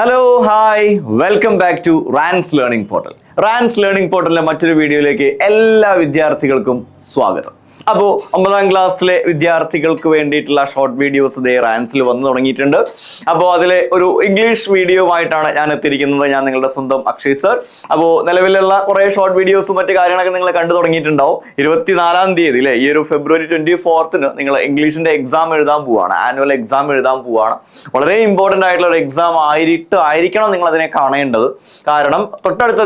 Hello hi welcome back to Rans learning portal. Rans learning പോർട്ടലിലെ മറ്റൊരു വീഡിയോയിലേക്ക് എല്ലാ വിദ്യാർത്ഥികൾക്കും സ്വാഗതം. അപ്പോൾ 9ാം ക്ലാസ്സിലെ വിദ്യാർത്ഥികൾക്ക് വേണ്ടിയിട്ടുള്ള ഷോർട്ട് വീഡിയോസ് ഇതേ റാൻസിൽ വന്നു തുടങ്ങിയിട്ടുണ്ട്. അപ്പോൾ അതിലെ ഒരു ഇംഗ്ലീഷ് വീഡിയോ ആയിട്ടാണ് ഞാൻ എത്തിയിരിക്കുന്നത്. ഞാൻ നിങ്ങളുടെ സ്വന്തം അക്ഷയ് സർ. അപ്പോൾ നിലവിലുള്ള കുറേ ഷോർട്ട് വീഡിയോസും മറ്റു കാര്യങ്ങളൊക്കെ നിങ്ങൾ കണ്ടു തുടങ്ങിയിട്ടുണ്ടാവും. 24ാം തീയതി അല്ലേ, ഈ ഒരു ഫെബ്രുവരി 24th നിങ്ങൾ ഇംഗ്ലീഷിന്റെ എക്സാം എഴുതാൻ പോവുകയാണ്, ആനുവൽ എക്സാം എഴുതാൻ പോവുകയാണ്. വളരെ ഇമ്പോർട്ടൻ്റ് ആയിട്ടുള്ള ഒരു എക്സാം ആയിരിക്കണം നിങ്ങൾ അതിനെ കാണേണ്ടത്. കാരണം തൊട്ടടുത്ത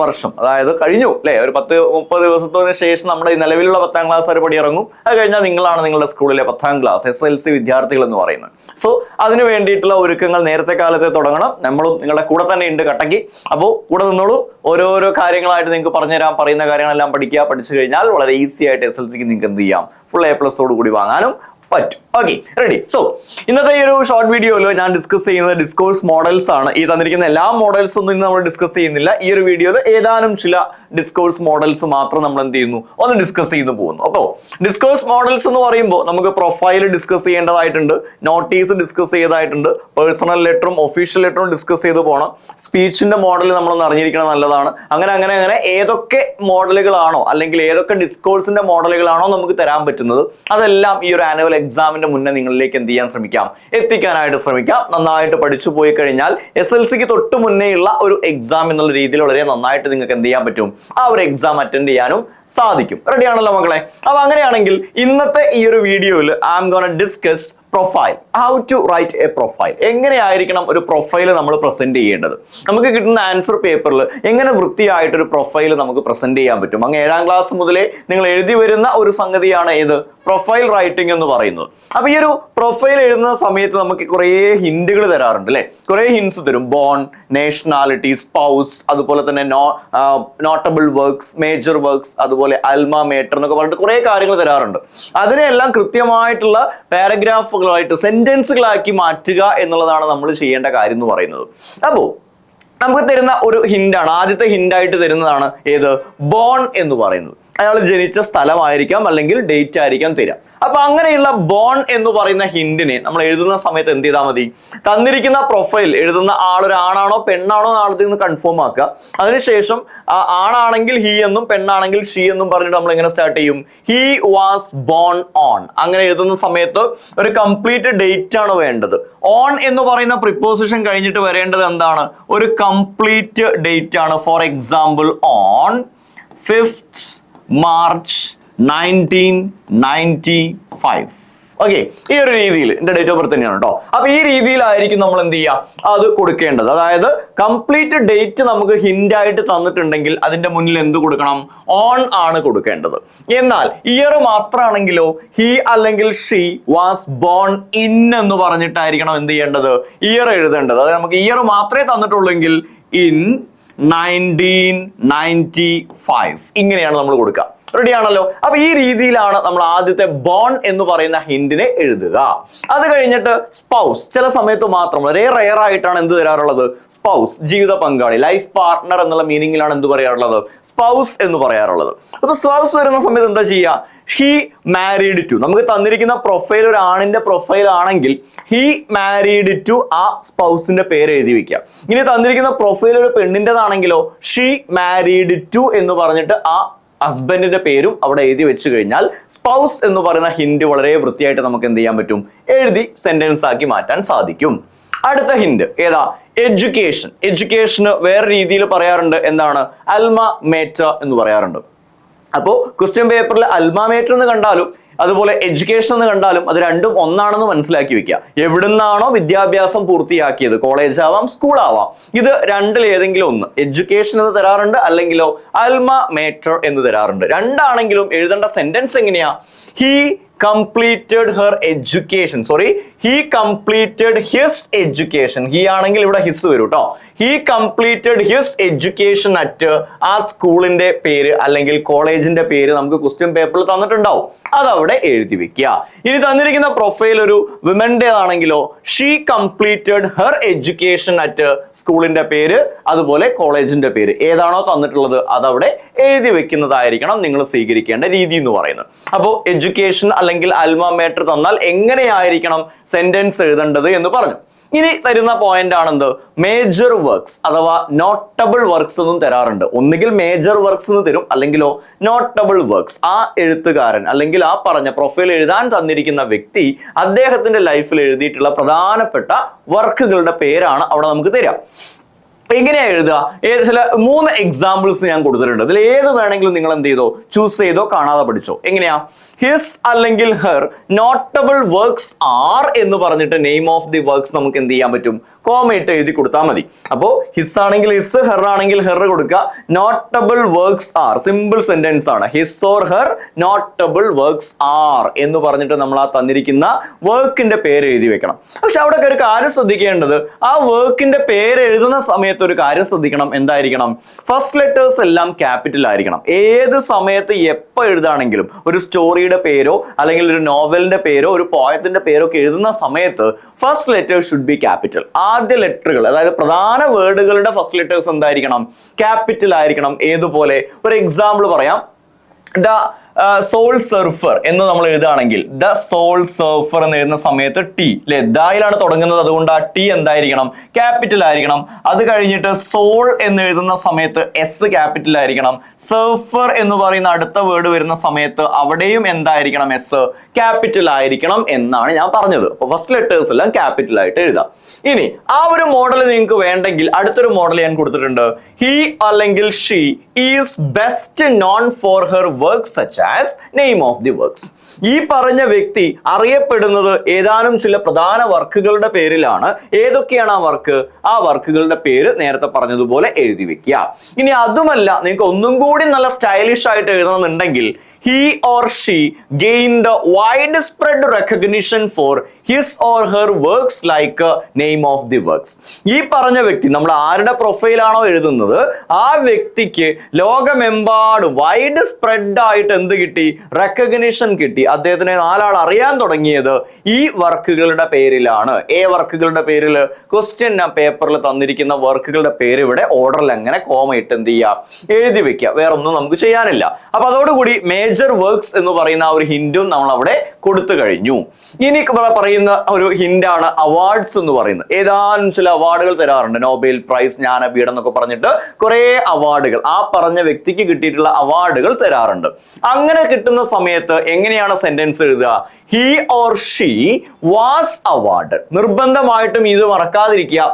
വർഷം, അതായത് കഴിഞ്ഞു അല്ലേ, ഒരു 10-30 ദിവസത്തിന് ശേഷം നമ്മുടെ നിലവിലുള്ള 10ാം ക്ലാസ് പടി ഇറങ്ങും. അത് കഴിഞ്ഞാൽ നിങ്ങളാണ് നിങ്ങളുടെ സ്കൂളിലെ 10ാം ക്ലാസ് SLC വിദ്യാർത്ഥികൾ എന്ന് പറയുന്നത്. സോ അതിന് വേണ്ടിയിട്ടുള്ള ഒരുക്കങ്ങൾ നേരത്തെ കാലത്തെ തുടങ്ങണം. നമ്മളും നിങ്ങളുടെ കൂടെ തന്നെ ഉണ്ട് കട്ടക്ക്. അപ്പോൾ കൂടെ നിന്നോളൂ. ഓരോരോ കാര്യങ്ങളായിട്ട് നിങ്ങൾക്ക് പറഞ്ഞുതരാം. പറയുന്ന കാര്യങ്ങളെല്ലാം പഠിച്ചു കഴിഞ്ഞാൽ വളരെ ഈസി ആയിട്ട് SLCക്ക് നിങ്ങൾക്ക് എന്ത് ചെയ്യാം, ഫുൾ A+ കൂടി വാങ്ങാനും പറ്റും. Okay, ready. സോ ഇന്നത്തെ ഈ ഒരു ഷോർട്ട് വീഡിയോയിൽ ഞാൻ ഡിസ്കസ് ചെയ്യുന്നത് ഡിസ്കോഴ്സ് മോഡൽസ് ആണ്. ഈ തന്നിരിക്കുന്ന എല്ലാ മോഡൽസും ഒന്നും നമ്മൾ ഡിസ്കസ് ചെയ്യുന്നില്ല. ഈ ഒരു വീഡിയോയിൽ ഏതാനും ചില ഡിസ്കോഴ്സ് മോഡൽസ് മാത്രം നമ്മൾ എന്ത് ചെയ്യുന്നു, ഒന്ന് ഡിസ്കസ് ചെയ്തു പോകുന്നു. അപ്പോൾ ഡിസ്കോഴ്സ് മോഡൽസ് എന്ന് പറയുമ്പോൾ നമുക്ക് പ്രൊഫൈൽ ഡിസ്കസ് ചെയ്യേണ്ടതായിട്ടുണ്ട്, നോട്ടീസ് ഡിസ്കസ് ചെയ്തതായിട്ടുണ്ട്, പേഴ്സണൽ ലെറ്ററും ഒഫീഷ്യൽ ലെറ്ററും ഡിസ്കസ് ചെയ്ത് പോകണം, സ്പീച്ചിന്റെ മോഡൽ നമ്മളൊന്ന് അറിഞ്ഞിരിക്കണം, നല്ലതാണ്. അങ്ങനെ ഏതൊക്കെ മോഡലുകളാണോ അല്ലെങ്കിൽ ഏതൊക്കെ ഡിസ്കോഴ്സിന്റെ മോഡലുകളാണോ നമുക്ക് തരാൻ പറ്റുന്നത് അതെല്ലാം ഈ ഒരു ആനുവൽ എക്സാമിന്റെ മുന്നേ നിങ്ങളിലേക്ക് എന്ത് ചെയ്യാൻ ശ്രമിക്കാം, എത്തിക്കാനായിട്ട് ശ്രമിക്കാം. നന്നായിട്ട് പഠിച്ചു പോയി കഴിഞ്ഞാൽ SLCക്ക് തൊട്ട് മുന്നേ ഉള്ള ഒരു എക്സാം എന്നുള്ള രീതിയിൽ വളരെ നന്നായിട്ട് നിങ്ങൾക്ക് എന്ത് ചെയ്യാൻ പറ്റും, ആ ഒരു എക്സാം അറ്റൻഡ് ചെയ്യാനും സാധിക്കും. റെഡി ആണല്ലോ മക്കളെ? അപ്പൊ അങ്ങനെയാണെങ്കിൽ ഇന്നത്തെ ഈ ഒരു വീഡിയോയിൽ I am gonna discuss profile, how to write a profile. എങ്ങനെയായിരിക്കണം ഒരു പ്രൊഫൈൽ നമ്മൾ പ്രസന്റ് ചെയ്യേണ്ടത്, നമുക്ക് കിട്ടുന്ന ആൻസർ പേപ്പറിൽ എങ്ങനെ വൃത്തിയായിട്ടൊരു പ്രൊഫൈൽ നമുക്ക് പ്രസന്റ് ചെയ്യാൻ പറ്റും. അങ്ങ് 7ാം ക്ലാസ് മുതലേ നിങ്ങൾ എഴുതി വരുന്ന ഒരു സംഗതിയാണ് ഏത്, പ്രൊഫൈൽ റൈറ്റിംഗ് എന്ന് പറയുന്നത്. അപ്പൊ ഈ ഒരു പ്രൊഫൈൽ എഴുതുന്ന സമയത്ത് നമുക്ക് കുറേ ഹിന്റുകൾ തരാറുണ്ട് അല്ലെ, കുറേ ഹിന്റ്സ് തരും. ബോൺ, നാഷണാലിറ്റി, സ്പൗസ്, അതുപോലെ തന്നെ നോട്ടബിൾ വർക്ക്സ്, മേജർ വർക്ക്സ്, അതുപോലെ അൽമ മേറ്റർ എന്നൊക്കെ പറഞ്ഞിട്ട് കുറേ കാര്യങ്ങൾ തരാറുണ്ട്. അതിനെല്ലാം കൃത്യമായിട്ടുള്ള പാരഗ്രാഫുകളായിട്ട് സെന്റൻസുകളാക്കി മാറ്റുക എന്നുള്ളതാണ് നമ്മൾ ചെയ്യേണ്ട കാര്യം എന്ന് പറയുന്നത്. അപ്പോൾ നമുക്ക് തരുന്ന ഒരു ഹിന്റാണ്, ആദ്യത്തെ ഹിന്റായിട്ട് തരുന്നതാണ് ഏത്, ബോൺ എന്ന് പറയുന്നത്. അയാൾ ജനിച്ച സ്ഥലമായിരിക്കാം അല്ലെങ്കിൽ ഡേറ്റ് ആയിരിക്കാം തരാം. അപ്പൊ അങ്ങനെയുള്ള ബോൺ എന്ന് പറയുന്ന ഹിന്റിനെ നമ്മൾ എഴുതുന്ന സമയത്ത് എന്ത് ചെയ്താൽ മതി, തന്നിരിക്കുന്ന പ്രൊഫൈൽ എഴുതുന്ന ആളൊരു ആണാണോ പെണ്ണാണോ ആളത്തിൽ നിന്ന് കൺഫേം ആക്കുക. അതിനുശേഷം ആണാണെങ്കിൽ ഹി എന്നും പെണ്ണാണെങ്കിൽ ഷീ എന്നും പറഞ്ഞിട്ട് നമ്മൾ എങ്ങനെ സ്റ്റാർട്ട് ചെയ്യും, ഹി വാസ് ബോൺ ഓൺ. അങ്ങനെ എഴുതുന്ന സമയത്ത് ഒരു കംപ്ലീറ്റ് ഡേറ്റ് ആണ് വേണ്ടത്. ഓൺ എന്ന് പറയുന്ന പ്രിപ്പോസിഷൻ കഴിഞ്ഞിട്ട് വരേണ്ടത് എന്താണ്, ഒരു കംപ്ലീറ്റ് ഡേറ്റ് ആണ്. For example, on 5th March 1995. Okay, ഈ ഒരു രീതിയിൽ എന്റെ ഡേറ്റ് ഓഫ് ബർത്ത് തന്നെയാണ് കേട്ടോ. അപ്പൊ ഈ രീതിയിലായിരിക്കും നമ്മൾ എന്ത് ചെയ്യുക, അത് കൊടുക്കേണ്ടത്. അതായത് കംപ്ലീറ്റ് ഡേറ്റ് നമുക്ക് ഹിന്റ് ആയിട്ട് തന്നിട്ടുണ്ടെങ്കിൽ അതിന്റെ മുന്നിൽ എന്ത് കൊടുക്കണം, ഓൺ ആണ് കൊടുക്കേണ്ടത്. എന്നാൽ ഇയർ മാത്രമാണെങ്കിലോ ഹി അല്ലെങ്കിൽ ഷീ വാസ് ബോൺ ഇൻ എന്ന് പറഞ്ഞിട്ടായിരിക്കണം എന്ത് ചെയ്യേണ്ടത്, ഇയർ എഴുതേണ്ടത്. അതായത് നമുക്ക് ഇയർ മാത്രമേ തന്നിട്ടുള്ളെങ്കിൽ ഇൻ 1995 ഇങ്ങനെയാണ് നമ്മൾ കൊടുക്കുക. റെഡി ആണല്ലോ? അപ്പൊ ഈ രീതിയിലാണ് നമ്മൾ ആദ്യത്തെ ബോൺ എന്ന് പറയുന്ന ഹിന്റിനെ എഴുതുക. അത് കഴിഞ്ഞിട്ട് സ്പൗസ്, ചില സമയത്ത് മാത്രം വളരെ റെയർ ആയിട്ടാണ് എന്ത് തരാറുള്ളത്, സ്പൗസ്, ജീവിത പങ്കാളി, ലൈഫ് പാർട്ട്ണർ എന്നുള്ള മീനിങ്ങിലാണ് എന്ത് പറയാറുള്ളത്, സ്പൗസ് എന്ന് പറയാറുള്ളത്. അപ്പൊ സ്പൗസ് വരുന്ന സമയത്ത് എന്താ ചെയ്യുക, ഹി മാരീഡ് ടു, നമുക്ക് തന്നിരിക്കുന്ന പ്രൊഫൈൽ ഒരു ആണിന്റെ പ്രൊഫൈൽ ആണെങ്കിൽ ഹി മാരീഡ് ടു ആ സ്പൗസിന്റെ പേര് എഴുതി വെക്കുക. ഇനി തന്നിരിക്കുന്ന പ്രൊഫൈൽ ഒരു പെണ്ണിൻ്റെതാണെങ്കിലോ ഷീ മാരീഡ് ടു എന്ന് പറഞ്ഞിട്ട് ആ ഹസ്ബൻഡിന്റെ പേരും അവിടെ എഴുതി വെച്ച് കഴിഞ്ഞാൽ സ്പൗസ് എന്ന് പറയുന്ന ഹിന്റ് വളരെ വൃത്തിയായിട്ട് നമുക്ക് എന്ത് ചെയ്യാൻ പറ്റും, എഴുതി സെന്റൻസ് ആക്കി മാറ്റാൻ സാധിക്കും. അടുത്ത ഹിന്റ് ഏതാ, എഡ്യൂക്കേഷൻ. എഡ്യൂക്കേഷന് വേറെ രീതിയിൽ പറയാറുണ്ട്, എന്താണ്, അൽമ മേറ്റർ എന്ന് പറയാറുണ്ട്. അപ്പോൾ ക്വസ്റ്റ്യൻ പേപ്പറിൽ അൽമ മേറ്റർ എന്ന് കണ്ടാലും അതുപോലെ എഡ്യൂക്കേഷൻ എന്ന് കണ്ടാലും അത് രണ്ടും ഒന്നാണെന്ന് മനസ്സിലാക്കി വെക്കുക. എവിടുന്നാണോ വിദ്യാഭ്യാസം പൂർത്തിയാക്കിയത്, കോളേജ് ആവാം സ്കൂൾ ആവാം, ഇത് രണ്ടിൽ ഏതെങ്കിലും ഒന്ന്, എഡ്യൂക്കേഷൻ എന്ന് തരാറുണ്ട് അല്ലെങ്കിലോ അൽമ മേറ്റർ എന്ന് തരാറുണ്ട്. രണ്ടാണെങ്കിലും എഴുതേണ്ട സെന്റൻസ് എങ്ങനെയാ, he completed her education, he completed his education. He ആണെങ്കിൽ ഇവിടെ ഹിസ് വരും കേട്ടോ. He completed his education at ആ സ്കൂളിന്റെ പേര് അല്ലെങ്കിൽ കോളേജിന്റെ പേര് നമുക്ക് ക്വസ്റ്റ്യൻ പേപ്പറിൽ തന്നിട്ടുണ്ടാവും, അതവിടെ എഴുതി വെക്കുക. ഇനി തന്നിരിക്കുന്ന പ്രൊഫൈൽ ഒരു വിമന്റെ ആണെങ്കിലോ she completed her education at സ്കൂളിന്റെ പേര് അതുപോലെ കോളേജിന്റെ പേര് ഏതാണോ തന്നിട്ടുള്ളത് അതവിടെ എഴുതി വെക്കുന്നതായിരിക്കണം നിങ്ങൾ സ്വീകരിക്കേണ്ട രീതി എന്ന് പറയുന്നത്. അപ്പോൾ എഡ്യൂക്കേഷൻ അല്ലെങ്കിൽ അൽമ മേറ്റർ തന്നാൽ എങ്ങനെയായിരിക്കണം സെന്റൻസ് എഴുതേണ്ടത് എന്ന് പറഞ്ഞു. ഇനി തരുന്ന പോയിന്റ് ആണെന്ത്, മേജർ വർക്ക്സ് അഥവാ നോട്ടബിൾ വർക്ക്സ് എന്നും തരാറുണ്ട്. ഒന്നുകിൽ മേജർ വർക്ക്സ് എന്ന് തരും, അല്ലെങ്കിലോ നോട്ടബിൾ വർക്ക്സ്. ആ എഴുത്തുകാരൻ അല്ലെങ്കിൽ ആ പറഞ്ഞ പ്രൊഫൈൽ എഴുതാൻ തന്നിരിക്കുന്ന വ്യക്തി അദ്ദേഹത്തിന്റെ ലൈഫിൽ എഴുതിയിട്ടുള്ള പ്രധാനപ്പെട്ട വർക്കുകളുടെ പേരാണ് അവിടെ നമുക്ക് തരാം. എങ്ങനെയാ എഴുതുക? ചില 3 എക്സാമ്പിൾസ് ഞാൻ കൊടുത്തിട്ടുണ്ട്. അതിൽ ഏത് വേണമെങ്കിലും നിങ്ങൾ എന്ത് ചെയ്തോ, ചൂസ് ചെയ്തോ, കാണാതെ പഠിച്ചോ. എങ്ങനെയാ? ഹിസ് അല്ലെങ്കിൽ ഹെർ നോട്ടബിൾ വർക്ക്സ് ആർ എന്ന് പറഞ്ഞിട്ട് നെയിം ഓഫ് ദി വർക്ക്സ് നമുക്ക് എന്ത് ചെയ്യാൻ പറ്റും, കോമയിട്ട് എഴുതി കൊടുത്താൽ മതി. അപ്പോ ഹിസ് ആണെങ്കിൽ ഹിസ്, ഹെർ ആണെങ്കിൽ ഹെർ കൊടുക്കുക. Notable works are, simple sentence ആണ്. His or her notable works are എന്ന് പറഞ്ഞിട്ട് നമ്മൾ ആ തന്നിരിക്കുന്ന വർക്കിന്റെ പേര് എഴുതി വെക്കണം. പക്ഷെ അവിടെ ഒരു കാര്യം ശ്രദ്ധിക്കേണ്ടത്, ആ വർക്കിന്റെ പേര് എഴുതുന്ന സമയത്ത് ഒരു കാര്യം ശ്രദ്ധിക്കണം. എന്തായിരിക്കണം? ഫസ്റ്റ് ലെറ്റേഴ്സ് എല്ലാം ക്യാപിറ്റൽ ആയിരിക്കണം. ഏത് സമയത്ത് എപ്പോ എഴുതാണെങ്കിലും ഒരു സ്റ്റോറിയുടെ പേരോ അല്ലെങ്കിൽ ഒരു നോവലിന്റെ പേരോ ഒരു പോയത്തിന്റെ പേരോ ഒക്കെ എഴുതുന്ന സമയത്ത് first letter should be capital. ആദ്യ ലെറ്ററുകൾ, അതായത് പ്രധാന വേർഡുകളുടെ ഫസ്റ്റ് ലെറ്റേഴ്സ് എന്തായിരിക്കണം? ക്യാപിറ്റൽ ആയിരിക്കണം. ഏതുപോലെ? ഒരു എക്സാമ്പിൾ പറയാം. ദ സോൾ സർഫർ എന്ന് നമ്മൾ എഴുതുകയാണെങ്കിൽ ദ സോൾ സർഫർ എന്ന് എഴുതുന്ന സമയത്ത് ടി അല്ലെ, ദായിലാണ് തുടങ്ങുന്നത്, അതുകൊണ്ട് ആ ടി എന്തായിരിക്കണം? ക്യാപിറ്റൽ ആയിരിക്കണം. അത് കഴിഞ്ഞിട്ട് സോൾ എന്ന് എഴുതുന്ന സമയത്ത് എസ് ക്യാപിറ്റൽ ആയിരിക്കണം. സർഫർ എന്ന് പറയുന്ന അടുത്ത വേർഡ് വരുന്ന സമയത്ത് അവിടെയും എന്തായിരിക്കണം? എസ് ക്യാപിറ്റൽ ആയിരിക്കണം എന്നാണ് ഞാൻ പറഞ്ഞത്. അപ്പൊ ഫസ്റ്റ് ലെറ്റേഴ്സ് എല്ലാം ക്യാപിറ്റൽ ആയിട്ട് എഴുതാം. ഇനി ആ ഒരു മോഡൽ നിങ്ങൾക്ക് വേണ്ടെങ്കിൽ അടുത്തൊരു മോഡൽ ഞാൻ കൊടുത്തിട്ടുണ്ട്. ഹി അല്ലെങ്കിൽ she is best known for her work such as name of the works. ഈ പറഞ്ഞ വ്യക്തി അറിയപ്പെടുന്നത് ഏതാനും ചില പ്രധാന വർക്കുകളുടെ പേരിലാണ്. ഏതൊക്കെയാണ് ആ വർക്ക്? ആ വർക്കുകളുടെ പേര് നേരത്തെ പറഞ്ഞതുപോലെ എഴുതി വെക്കുക. ഇനി അതുമല്ല, നിങ്ങൾക്ക് ഒന്നും കൂടി നല്ല സ്റ്റൈലിഷ് ആയിട്ട് എഴുതണമെന്നുണ്ടെങ്കിൽ he or she gained widespread recognition for his or her works like name of the works. ഈ പറഞ്ഞ വ്യക്തി നമ്മൾ ആരുടെ പ്രൊഫൈലാണോ എഴുതുന്നത് ആ വ്യക്തിക്ക് ലോകമെമ്പാടും വൈഡ് സ്പ്രെഡ് ആയിട്ട് എന്ത് കിട്ടി? റെക്കഗ്നിഷൻ കിട്ടി. അദ്ദേഹത്തിനെ 4 ആൾ അറിയാൻ തുടങ്ങിയത് ഈ വർക്കുകളുടെ പേരിലാണ്. വർക്കുകളുടെ പേരിൽ ക്വസ്റ്റ്യൻ പേപ്പറിൽ തന്നിരിക്കുന്ന വർക്കുകളുടെ പേര് ഇവിടെ ഓർഡറിൽ എങ്ങനെ കോമ ഇട്ട് എന്ത് ചെയ്യുക? എഴുതി വെക്കുക. വേറെ ഒന്നും നമുക്ക് ചെയ്യാനില്ല. അപ്പൊ അതോടുകൂടി മേജർ വർക്ക്സ് എന്ന് പറയുന്ന ആ ഒരു ഹിന്റും നമ്മൾ അവിടെ കൊടുത്തു കഴിഞ്ഞു. ഇനി പറയുന്ന ഒരു ഹിന്റാണ് അവാർഡ്സ് എന്ന് പറയുന്നത്. ഏതാനും ചില അവാർഡുകൾ തരാറുണ്ട്. നോബൽ പ്രൈസ്, ജ്ഞാനപീഠം എന്നൊക്കെ പറഞ്ഞിട്ട് കുറെ അവാർഡുകൾ, ആ പറഞ്ഞ വ്യക്തിക്ക് കിട്ടിയിട്ടുള്ള അവാർഡുകൾ തരാറുണ്ട്. അങ്ങനെ കിട്ടുന്ന സമയത്ത് എങ്ങനെയാണ് സെന്റൻസ് എഴുതുക? He or she was awarded. നിർബന്ധമായിട്ടും ഇത് മറക്കാതിരിക്കുക.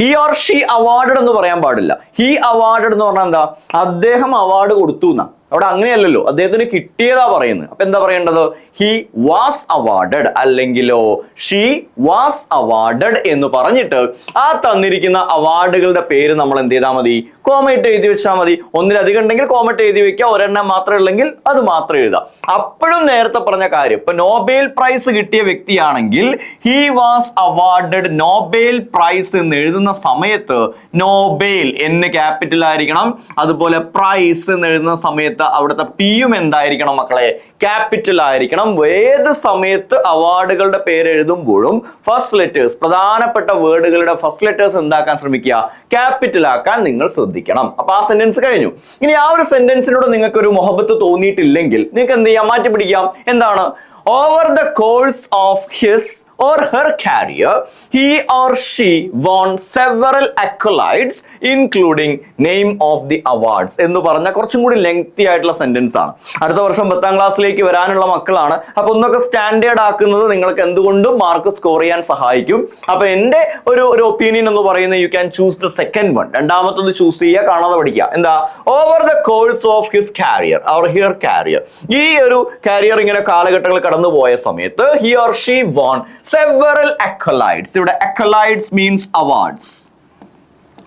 ഹി ഓർ ഷീ അവാർഡഡ് എന്ന് പറയാൻ പാടില്ല. ഹി അവാർഡഡ് എന്ന് പറഞ്ഞാൽ എന്താ? അദ്ദേഹം അവാർഡ് കൊടുത്തു എന്നാ. അവിടെ അങ്ങനെയല്ലല്ലോ, അദ്ദേഹത്തിന് കിട്ടിയതാ പറയുന്നത്. അപ്പൊ എന്താ പറയേണ്ടത്? ഹി വാസ് അവാർഡഡ് അല്ലെങ്കിലോ ഷീ വാസ് അവാർഡഡ് എന്ന് പറഞ്ഞിട്ട് ആ തന്നിരിക്കുന്ന അവാർഡുകളുടെ പേര് നമ്മൾ എന്ത് ചെയ്താൽ മതി? കോമയിട്ട് എഴുതി വെച്ചാൽ മതി. ഒന്നിലധികം ഉണ്ടെങ്കിൽ കോമയിട്ട് എഴുതി വെക്കുക, ഒരെണ്ണം മാത്രം ഉള്ളെങ്കിൽ അത് മാത്രം എഴുതാം. അപ്പോഴും നേരത്തെ പറഞ്ഞ കാര്യം, ഇപ്പൊ നോബൽ പ്രൈസ് കിട്ടിയ വ്യക്തിയാണെങ്കിൽ he was awarded Nobel prize എന്ന് എഴുതുന്ന സമയത്ത് നോബൽ എന്ന് ക്യാപിറ്റൽ ആയിരിക്കണം. അതുപോലെ പ്രൈസ് എന്ന് എഴുതുന്ന സമയത്ത് അവിടുത്തെ പിയും എന്തായിരിക്കണം മക്കളെ? ക്യാപിറ്റൽ ആയിരിക്കണം. ഏത് സമയത്ത് അവാർഡുകളുടെ പേര് എഴുതുമ്പോഴും ഫസ്റ്റ് ലെറ്റേഴ്സ്, പ്രധാനപ്പെട്ട വേർഡുകളുടെ ഫസ്റ്റ് ലെറ്റേഴ്സ് എന്താക്കാൻ ശ്രമിക്കുക? ക്യാപിറ്റൽ ആക്കാൻ നിങ്ങൾ ശ്രദ്ധിക്കണം. അപ്പൊ ആ സെന്റൻസ് കഴിഞ്ഞു. ഇനി ആ ഒരു സെന്റൻസിനോട് നിങ്ങൾക്ക് ഒരു മൊഹബത്ത് തോന്നിയിട്ടില്ലെങ്കിൽ നിങ്ങൾക്ക് എന്ത് ചെയ്യാം? മാറ്റി പിടിക്കാം. എന്താണ്? Over the course of his or her career, he or she won several accolades, including name of the awards. എന്ന് പറഞ്ഞ കുറച്ചും കൂടി ലെങ്തി ആയിട്ടുള്ള സെന്റൻസ് ആണ്. അടുത്ത വർഷം 10ാം ക്ലാസ്സിലേക്ക് വരാനുള്ള മക്കളാണ്. അപ്പൊ ഒന്നൊക്കെ സ്റ്റാൻഡേർഡ് ആക്കുന്നത് നിങ്ങൾക്ക് എന്തുകൊണ്ടും മാർക്ക് സ്കോർ ചെയ്യാൻ സഹായിക്കും. അപ്പൊ എന്റെ ഒരു ഒപ്പീനിയൻ എന്ന് പറയുന്നത് you can choose the second one. രണ്ടാമത്തത് ചൂസ് ചെയ്യുക, കാണാതെ പഠിക്കുക. എന്താ? Over the course of his career or her career. ഈ ഒരു കാരിയർ ഇങ്ങനെ കാലഘട്ടങ്ങൾ കടന്നുപോയ സമയത്ത് he or she won several accolades. ഇവിടെ അക്കലൈഡ്സ് മീൻസ് അവാർഡ്സ്.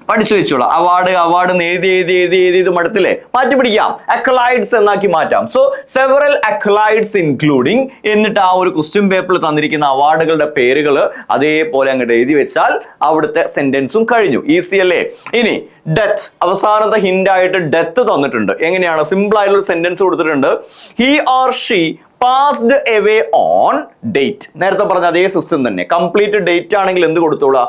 പഠിച്ചു വെച്ചോളാം. അവാർഡ് എഴുതി മടുത്തില്ലേ? മാറ്റി പിടിക്കാം, അക്കലൈഡ്സ് എന്നാക്കി മാറ്റാം. സോ സെവറൽ അക്കലൈഡ്സ് ഇൻക്ലൂഡിങ് എന്നിട്ട് ആ ഒരു ക്വസ്റ്റ്യൻ പേപ്പറിൽ തന്നിരിക്കുന്ന അവാർഡുകളുടെ പേരുകൾ അതേപോലെ അങ്ങോട്ട് എഴുതി വെച്ചാൽ അവിടുത്തെ സെന്റൻസും കഴിഞ്ഞു. ഈസി അല്ലേ? ഇനി ഡെത്ത്, അവസാനത്തെ ഹിന്റ് ആയിട്ട് ഡെത്ത് തന്നിട്ടുണ്ട്. എങ്ങനെയാണ്? സിമ്പിൾ ആയിട്ടുള്ള സെന്റൻസ് കൊടുത്തിട്ടുണ്ട്. He or she passed away on date. നേരത്തെ പറഞ്ഞ അതേ സിസ്റ്റം തന്നെ. കംപ്ലീറ്റ് ഡേറ്റ് ആണെങ്കിൽ എന്ത് കൊടുത്തോളാം?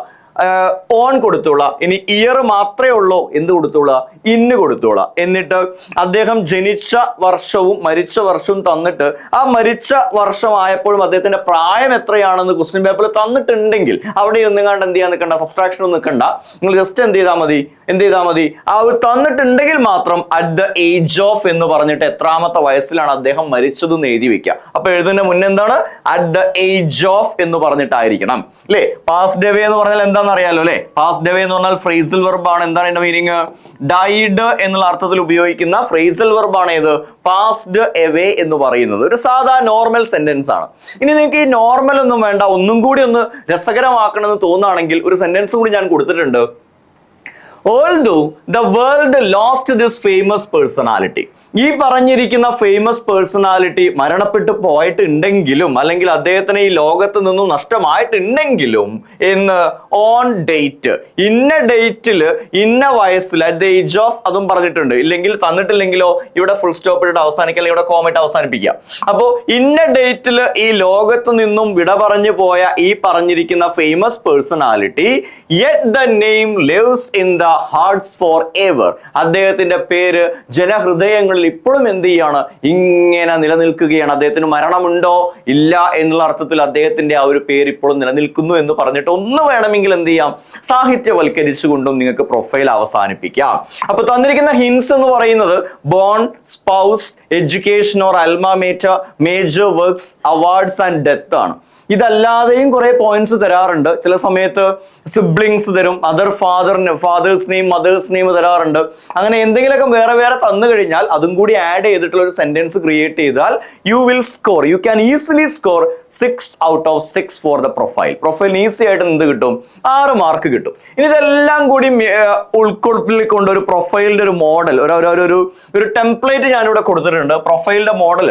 ഓൺ കൊടുത്തോളാം. ഇനി ഇയർ മാത്രമേ ഉള്ളൂ എന്ത് കൊടുത്തോളാം, ഇന്ന് കൊടുത്തോളാം. എന്നിട്ട് അദ്ദേഹം ജനിച്ച വർഷവും മരിച്ച വർഷവും തന്നിട്ട് ആ മരിച്ച വർഷമായപ്പോഴും അദ്ദേഹത്തിന്റെ പ്രായം എത്രയാണെന്ന് ക്വസ്റ്റ്യൻ പേപ്പറിൽ തന്നിട്ടുണ്ടെങ്കിൽ അവിടെ ഒന്നും കണ്ട് എന്ത് ചെയ്യാൻ നിൽക്കണ്ട, സബ്സ്ട്രാക്ഷൻ ഒന്നും നിൽക്കണ്ട. നിങ്ങൾ ജസ്റ്റ് എന്ത് ചെയ്താൽ മതി, ആ തന്നിട്ടുണ്ടെങ്കിൽ മാത്രം അറ്റ് ദ ഏജ് ഓഫ് എന്ന് പറഞ്ഞിട്ട് എത്രാമത്തെ വയസ്സിലാണ് അദ്ദേഹം മരിച്ചതെന്ന് എഴുതി വെക്കുക. അപ്പൊ എഴുതുന്ന മുന്നേ എന്താണ്, അറ്റ് ദ ഏജ് ഓഫ് എന്ന് പറഞ്ഞിട്ടായിരിക്കണം അല്ലെ. പാസ്ഡ് അവേ എന്ന് പറഞ്ഞാൽ എന്താണെന്ന് അറിയാലോ അല്ലെ. പാസ്ഡ് അവേ എന്ന് പറഞ്ഞാൽ ഫ്രേസൽ വെർബ് ആണ്. എന്താണ് ഇതിന്റെ മീനിങ്? ഡൈഡ് എന്നുള്ള അർത്ഥത്തിൽ ഉപയോഗിക്കുന്ന ഫ്രേസൽ വെർബ് ആണ് ഏത്, പാസ്ഡ് അവേ എന്ന് പറയുന്നത്. ഒരു സാധാ നോർമൽ സെന്റൻസ് ആണ്. ഇനി നിങ്ങൾക്ക് ഈ നോർമൽ ഒന്നും വേണ്ട, ഒന്നും കൂടി ഒന്ന് രസകരമാക്കണമെന്ന് തോന്നുകയാണെങ്കിൽ ഒരു സെന്റൻസ് കൂടി ഞാൻ കൊടുത്തിട്ടുണ്ട്. Although the world lost this famous personality, ഈ പറഞ്ഞിരിക്കുന്ന ഫേമസ് പേഴ്സണാലിറ്റി മരണപ്പെട്ടു പോയിട്ടുണ്ടെങ്കിലും അല്ലെങ്കിൽ അദ്ദേഹത്തിന് ഈ ലോകത്ത് നിന്നും നഷ്ടമായിട്ടുണ്ടെങ്കിലും എന്ന് ഓൺ ഡേറ്റ്, ഇന്ന ഡേറ്റിൽ ഇന്ന വയസ്സിൽ അറ്റ് ദ ഏജ് ഓഫ് അതും പറഞ്ഞിട്ടുണ്ട്. ഇല്ലെങ്കിൽ തന്നിട്ടില്ലെങ്കിലോ ഇവിടെ ഫുൾ സ്റ്റോപ്പ് ഇട്ട് അവസാനിക്കുക, അല്ലെങ്കിൽ ഇവിടെ കോമയിട്ട് അവസാനിപ്പിക്കുക. അപ്പോൾ ഇന്ന ഡേറ്റിൽ ഈ ലോകത്ത് നിന്നും വിട പറഞ്ഞു പോയ ഈ പറഞ്ഞിരിക്കുന്ന famous personality yet the name lives in the hearts forever, അദ്ദേഹത്തിന്റെ പേര് ജനഹൃദയങ്ങളിൽ ഇപ്പോഴും എന്ത് ചെയ്യാണ്, ഇങ്ങനെ നിലനിൽക്കുകയാണ്. അദ്ദേഹത്തിന് മരണമുണ്ടോ ഇല്ല എന്നുള്ള അർത്ഥത്തിൽ അദ്ദേഹത്തിന്റെ ആ ഒരു പേര് ഇപ്പോഴും നിലനിൽക്കുന്നു എന്ന് പറഞ്ഞിട്ട് ഒന്ന് വേണമെങ്കിൽ എന്ത് ചെയ്യാം, സാഹിത്യവൽക്കരിച്ചുകൊണ്ടും നിങ്ങൾക്ക് പ്രൊഫൈൽ അവസാനിപ്പിക്കാം. അപ്പൊ തന്നിരിക്കുന്ന ഹിൻസ് എന്ന് പറയുന്നത് born, spouse, education or alma mater, major works, awards and death ആണ്. ഇതല്ലാതെയും കുറെ പോയിന്റ്സ് തരാറുണ്ട്. ചില സമയത്ത് സിബ്ലിങ്സ് തരും, ഫാദേഴ്സ് നെയിം, മദേഴ്സ് നെയിം തരാറുണ്ട്. അങ്ങനെ എന്തെങ്കിലുമൊക്കെ വേറെ വേറെ തന്നു കഴിഞ്ഞാൽ അതും കൂടി ആഡ് ചെയ്തിട്ടുള്ള ഒരു സെന്റൻസ് ക്രിയേറ്റ് ചെയ്താൽ you can easily score 6 out of 6 for the profile. പ്രൊഫൈലിന് ഈസി ആയിട്ട് എന്ത് കിട്ടും, 6 മാർക്ക് കിട്ടും. ഇനി ഇതെല്ലാം കൂടി ഉൾക്കൊള്ളിക്കൊണ്ട് ഒരു പ്രൊഫൈലിന്റെ ഒരു മോഡൽ, ഒരു ടെംപ്ലേറ്റ് ഞാനിവിടെ കൊടുത്തിട്ടുണ്ട്, പ്രൊഫൈലിന്റെ മോഡൽ.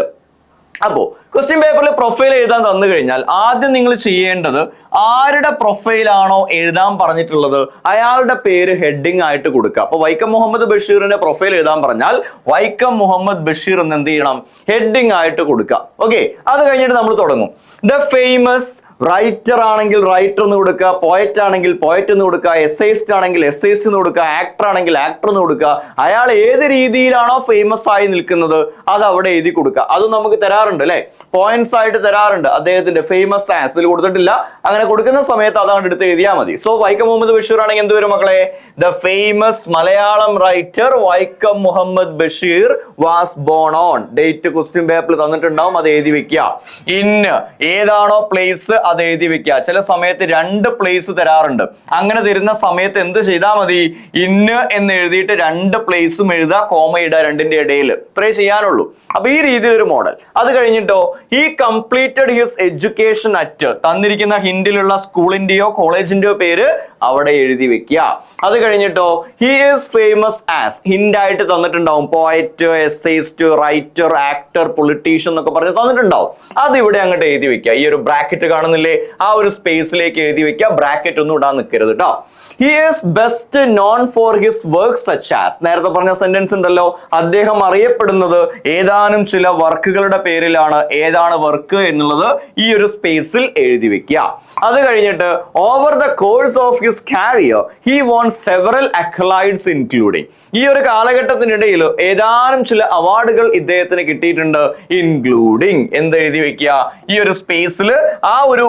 അപ്പോ ക്വസ്റ്റ്യൻ പേപ്പറിൽ പ്രൊഫൈൽ എഴുതാൻ തന്നു കഴിഞ്ഞാൽ ആദ്യം നിങ്ങൾ ചെയ്യേണ്ടത് ആരുടെ പ്രൊഫൈലാണോ എഴുതാൻ പറഞ്ഞിട്ടുള്ളത് അയാളുടെ പേര് ഹെഡിങ് ആയിട്ട് കൊടുക്കുക. അപ്പൊ വൈക്കം മുഹമ്മദ് ബഷീറിന്റെ പ്രൊഫൈൽ എഴുതാൻ പറഞ്ഞാൽ വൈക്കം മുഹമ്മദ് ബഷീർ എന്ന് എന്ത് ചെയ്യണം, ഹെഡിങ് ആയിട്ട് കൊടുക്കുക. ഓക്കെ, അത് കഴിഞ്ഞിട്ട് നമ്മൾ തുടങ്ങും. ദ ഫേമസ് റൈറ്റർ ആണെങ്കിൽ റൈറ്റർ എന്ന് കൊടുക്കുക, പോയറ്റ് ആണെങ്കിൽ പോയറ്റ് എന്ന് കൊടുക്കുക, എസ്സേയിസ്റ്റ് ആണെങ്കിൽ എസ്സേയിസ്റ്റ് എന്ന് കൊടുക്കുക, ആക്ടർ ആണെങ്കിൽ ആക്ടർ എന്ന് കൊടുക്കുക. അയാൾ ഏത് രീതിയിലാണോ ഫേമസ് ആയി നിൽക്കുന്നത് അത് അവിടെ എഴുതി കൊടുക്കുക. അത് നമുക്ക് തരാറുണ്ട് അല്ലെ, പോയിന്റ്സ് ആയിട്ട് തരാറുണ്ട്. അദ്ദേഹത്തിന്റെ ഫേമസ് ആസ് ഇതിൽ കൊടുത്തിട്ടില്ല, അങ്ങനെ കൊടുക്കുന്ന സമയത്ത് അതാണ് എടുത്ത് എഴുതിയാൽ മതി. സോ വൈക്കം മുഹമ്മദ് ബഷീർ ആണെങ്കിൽ എന്ത് വരും മക്കളെ, the famous Malayalam writer Vaikom Muhammad Basheer was born on. Date question പേപ്പറിൽ തന്നിട്ടുണ്ടാവും, അത് എഴുതി വെക്കുക. ഇന്ന് ഏതാണോ പ്ലേസ് അത് എഴുതി വെക്കുക. ചില സമയത്ത് 2 പ്ലേസ് തരാറുണ്ട്. അങ്ങനെ തരുന്ന സമയത്ത് എന്ത് ചെയ്താൽ മതി, ഇന്ന് എന്ന് എഴുതിയിട്ട് 2 പ്ലേസും എഴുതുക, കോമ ഇടുക രണ്ടിന്റെ ഇടയിൽ. ഇത്രേ ചെയ്യാനുള്ളൂ. അപ്പൊ ഈ രീതിയിലൊരു മോഡൽ. അത് കഴിഞ്ഞിട്ടോ he completed his education at തന്നിരിക്കുന്ന ഹിന്ദിലുള്ള സ്കൂളിന്റെയോ കോളേജിന്റെയോ പേര് അവിടെ എഴുതി വെക്കുക. അത് കഴിഞ്ഞിട്ടോ he is famous as hint ആയിട്ട് തന്നിട്ടുണ്ടാവും, poet, essayist, writer, actor, politician എന്നൊക്കെ പറഞ്ഞ് തന്നിട്ടുണ്ടാവും. അത് ഇവിടെ അങ്ങോട്ട് എഴുതി വെക്കുക. ഈ ഒരു ബ്രാക്കറ്റ് കാണുന്നില്ലേ, ആ ഒരു സ്പേസിലേക്ക് എഴുതി വെക്കുക. ബ്രാക്കറ്റ് ഒന്നും ഇടാൻ നിൽക്കരുത് കേട്ടോ. he is best known for his works such as നേരത്തെ പറഞ്ഞ സെന്റൻസ് ഉണ്ടല്ലോ, അദ്ദേഹം അറിയപ്പെടുന്നത് ഏതാനും ചില വർക്കുകളുടെ പേരിലാണ്. ഏതാണ് വർക്ക് എന്നുള്ളത് ഈ ഒരു സ്പേസിൽ എഴുതി വെക്കുക. അത് കഴിഞ്ഞിട്ട് over the course of his career he won several accolades including ഈ ഒരു കാലഘട്ടത്തിനിടയിൽ ഏതാനും ചില അവാർഡുകൾ ഇദ്ദേഹത്തിന് കിട്ടിയിട്ടുണ്ട്. ഇൻക്ലൂഡിങ് എന്ത് എഴുതി വെക്കുക, ഈ ഒരു സ്പേസിൽ ആ ഒരു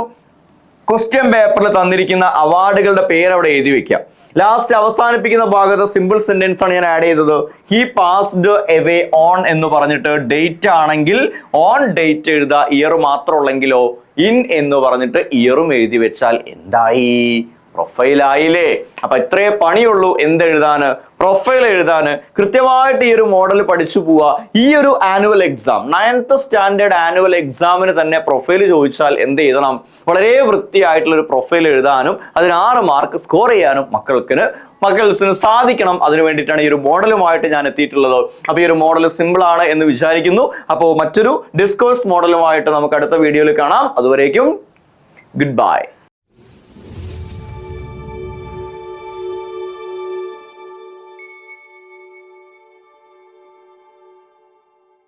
ക്വസ്റ്റ്യൻ പേപ്പറിൽ തന്നിരിക്കുന്ന അവാർഡുകളുടെ പേര് അവിടെ എഴുതി വെക്കുക. ലാസ്റ്റ് അവസാനിപ്പിക്കുന്ന ഭാഗത്ത് സിമ്പിൾ സെന്റൻസ് ആണ് ഞാൻ ആഡ് ചെയ്തത്. ഹി പാസ്ഡ് എവേ ഓൺ എന്ന് പറഞ്ഞിട്ട് ഡേറ്റ് ആണെങ്കിൽ ഓൺ ഡേറ്റ് എഴുതുക, ഇയർ മാത്രമുള്ളെങ്കിലോ ഇൻ എന്ന് പറഞ്ഞിട്ട് ഇയറും എഴുതി വെച്ചാൽ എന്തായി, പ്രൊഫൈൽ ആയില്ലേ. അപ്പൊ ഇത്രേ പണിയുള്ളൂ എന്തെഴുതാന്, പ്രൊഫൈൽ എഴുതാന്. കൃത്യമായിട്ട് ഈ ഒരു മോഡൽ പഠിച്ചു പോവുക. ഈ ഒരു annual exam 9th standard annual എക്സാമിന് തന്നെ പ്രൊഫൈൽ ചോദിച്ചാൽ എന്ത് എഴുതണം, വളരെ വൃത്തിയായിട്ടുള്ള ഒരു പ്രൊഫൈൽ എഴുതാനും അതിന് 6 മാർക്ക് സ്കോർ ചെയ്യാനും മക്കൾസിന് സാധിക്കണം. അതിനു വേണ്ടിയിട്ടാണ് ഈ ഒരു മോഡലുമായിട്ട് ഞാൻ എത്തിയിട്ടുള്ളത്. അപ്പൊ ഈ ഒരു മോഡൽ സിമ്പിൾ ആണ് എന്ന് വിചാരിക്കുന്നു. അപ്പോൾ മറ്റൊരു ഡിസ്കോഴ്സ് മോഡലുമായിട്ട് നമുക്ക് അടുത്ത വീഡിയോയിൽ കാണാം. അതുവരേക്കും ഗുഡ് ബൈ.